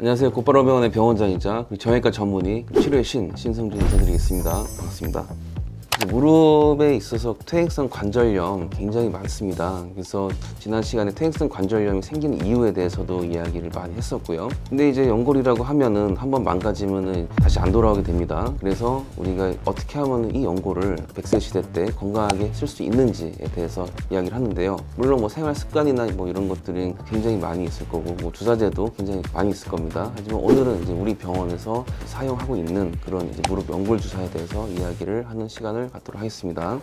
안녕하세요. 곧바로 병원의 병원장이자 정형외과 전문의 치료의 신성준 인사드리겠습니다. 반갑습니다. 무릎에 있어서 퇴행성 관절염 굉장히 많습니다. 그래서 지난 시간에 퇴행성 관절염이 생기는 이유에 대해서도 이야기를 많이 했었고요. 근데 이제 연골이라고 하면은 한번 망가지면은 다시 안 돌아오게 됩니다. 그래서 우리가 어떻게 하면 이 연골을 100세 시대 때 건강하게 쓸 수 있는지에 대해서 이야기를 하는데요. 물론 생활 습관이나 이런 것들은 굉장히 많이 있을 거고 주사제도 굉장히 많이 있을 겁니다. 하지만 오늘은 이제 우리 병원에서 사용하고 있는 그런 이제 무릎 연골 주사에 대해서 이야기를 하는 시간을 갖도록 하겠습니다.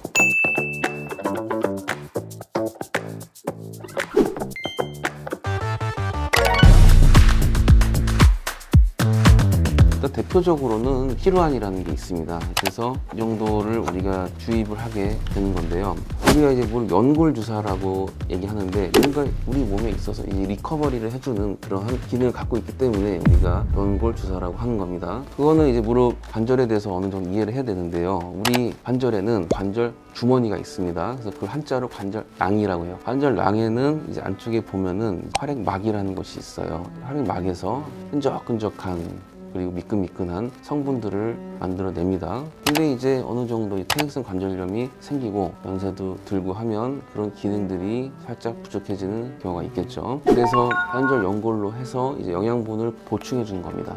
대표적으로는 피루안이라는 게 있습니다. 그래서 이 정도를 우리가 주입을 하게 되는 건데요. 우리가 이제 무릎 연골 주사라고 얘기하는데 뭔가 우리 몸에 있어서 이 리커버리를 해주는 그러한 기능을 갖고 있기 때문에 우리가 연골 주사라고 하는 겁니다. 그거는 이제 무릎 관절에 대해서 어느 정도 이해를 해야 되는데요. 우리 관절에는 관절 주머니가 있습니다. 그래서 그 한자로 관절낭이라고 해요. 관절낭에는 이제 안쪽에 보면은 활액막이라는 것이 있어요. 활액막에서 끈적끈적한 그리고 미끈미끈한 성분들을 만들어냅니다. 근데 이제 어느 정도 퇴행성 관절염이 생기고 연세도 들고 하면 그런 기능들이 살짝 부족해지는 경우가 있겠죠. 그래서 관절 연골로 해서 이제 영양분을 보충해 주는 겁니다.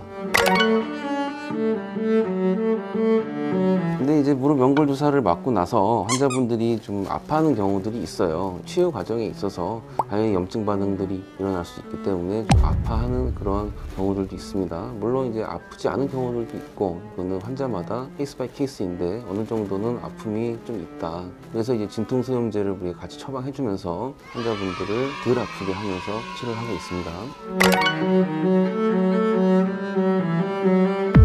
근데 이제 무릎 연골 주사를 맞고 나서 환자분들이 좀 아파하는 경우들이 있어요. 치유 과정에 있어서 당연히 염증 반응들이 일어날 수 있기 때문에 좀 아파하는 그런 경우들도 있습니다. 물론 이제 아프지 않은 경우들도 있고 그거는 환자마다 케이스 바이 케이스인데 어느 정도는 아픔이 좀 있다. 그래서 이제 진통소염제를 우리가 같이 처방해주면서 환자분들을 덜 아프게 하면서 치료를 하고 있습니다.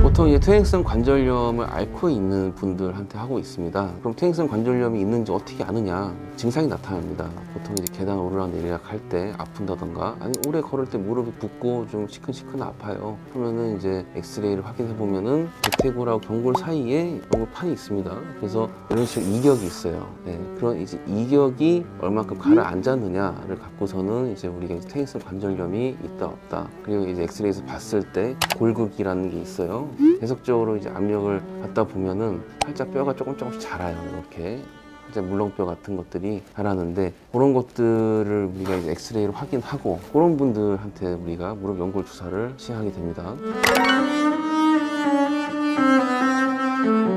보통 이제 퇴행성 관절염을 앓고 있는 분들한테 하고 있습니다. 그럼 퇴행성 관절염이 있는지 어떻게 아느냐? 증상이 나타납니다. 보통 이제 계단 오르락 내리락 할 때 아픈다던가, 아니 오래 걸을 때 무릎이 붓고 좀 시큰시큰 아파요. 그러면은 이제 엑스레이를 확인해 보면은 대퇴골하고 경골 사이에 연골판이 있습니다. 그래서 이런 식으로 이격이 있어요. 네, 그런 이제 이격이 얼마큼 가라앉았느냐를 갖고서는 이제 우리가 퇴행성 관절염이 있다 없다. 그리고 이제 엑스레이에서 봤을 때 골극이라는 게 있어요. 계속적으로 이제 압력을 받다 보면은 살짝 뼈가 조금씩 자라요. 이렇게 이제 물렁뼈 같은 것들이 자라는데 그런 것들을 우리가 이제 엑스레이로 확인하고 그런 분들한테 우리가 무릎 연골 주사를 시행하게 됩니다.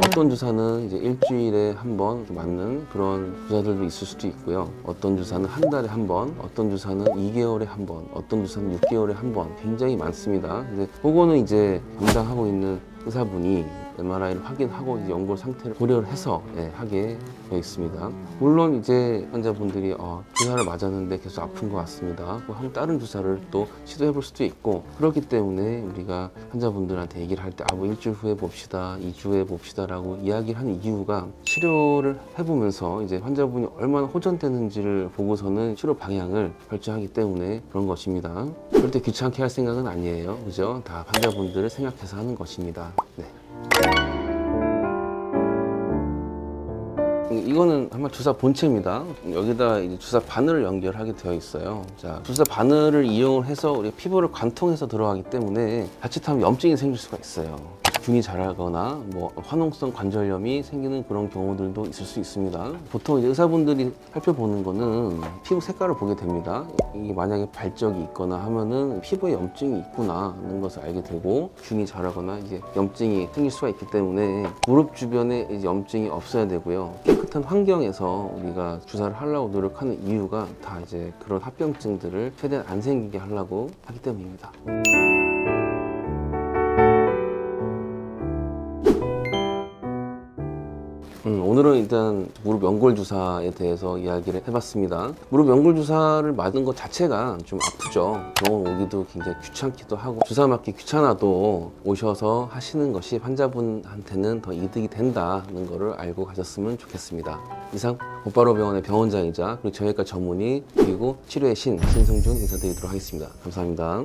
어떤 주사는 이제 일주일에 한 번 맞는 그런 주사들도 있을 수도 있고요. 어떤 주사는 한 달에 한 번, 어떤 주사는 2개월에 한 번, 어떤 주사는 6개월에 한 번 굉장히 많습니다. 근데 그거는 이제 담당하고 있는 의사분이 MRI를 확인하고 이제 연골 상태를 고려를 해서 하게 되어 있습니다. 물론 이제 환자분들이 주사를 맞았는데 계속 아픈 것 같습니다. 그럼 다른 주사를 또 시도해 볼 수도 있고 그렇기 때문에 우리가 환자분들한테 얘기를 할 때 뭐 일주일 후에 봅시다, 2주 후에 봅시다 라고 이야기를 하는 이유가 치료를 해보면서 이제 환자분이 얼마나 호전되는지를 보고서는 치료 방향을 결정하기 때문에 그런 것입니다. 절대 귀찮게 할 생각은 아니에요. 그죠? 다 환자분들을 생각해서 하는 것입니다. 네. 이거는 아마 주사 본체입니다. 여기다 이제 주사 바늘을 연결하게 되어 있어요. 자, 주사 바늘을 이용해서 우리가 피부를 관통해서 들어가기 때문에 자칫하면 염증이 생길 수가 있어요. 균이 자라거나 화농성 관절염이 생기는 그런 경우들도 있을 수 있습니다. 보통 이제 의사분들이 살펴보는 거는 피부 색깔을 보게 됩니다. 이게 만약에 발적이 있거나 하면은 피부에 염증이 있구나 하는 것을 알게 되고 균이 자라거나 이제 염증이 생길 수가 있기 때문에 무릎 주변에 이제 염증이 없어야 되고요. 깨끗한 환경에서 우리가 주사를 하려고 노력하는 이유가 다 이제 그런 합병증들을 최대한 안 생기게 하려고 하기 때문입니다. 오늘은 일단 무릎 연골 주사에 대해서 이야기를 해봤습니다. 무릎 연골 주사를 맞은 것 자체가 좀 아프죠. 병원 오기도 굉장히 귀찮기도 하고 주사 맞기 귀찮아도 오셔서 하시는 것이 환자분한테는 더 이득이 된다는 것을 알고 가셨으면 좋겠습니다. 이상 곧바로 병원의 병원장이자 그리고 정형외과 전문의 그리고 치료의 신성준 인사드리도록 하겠습니다. 감사합니다.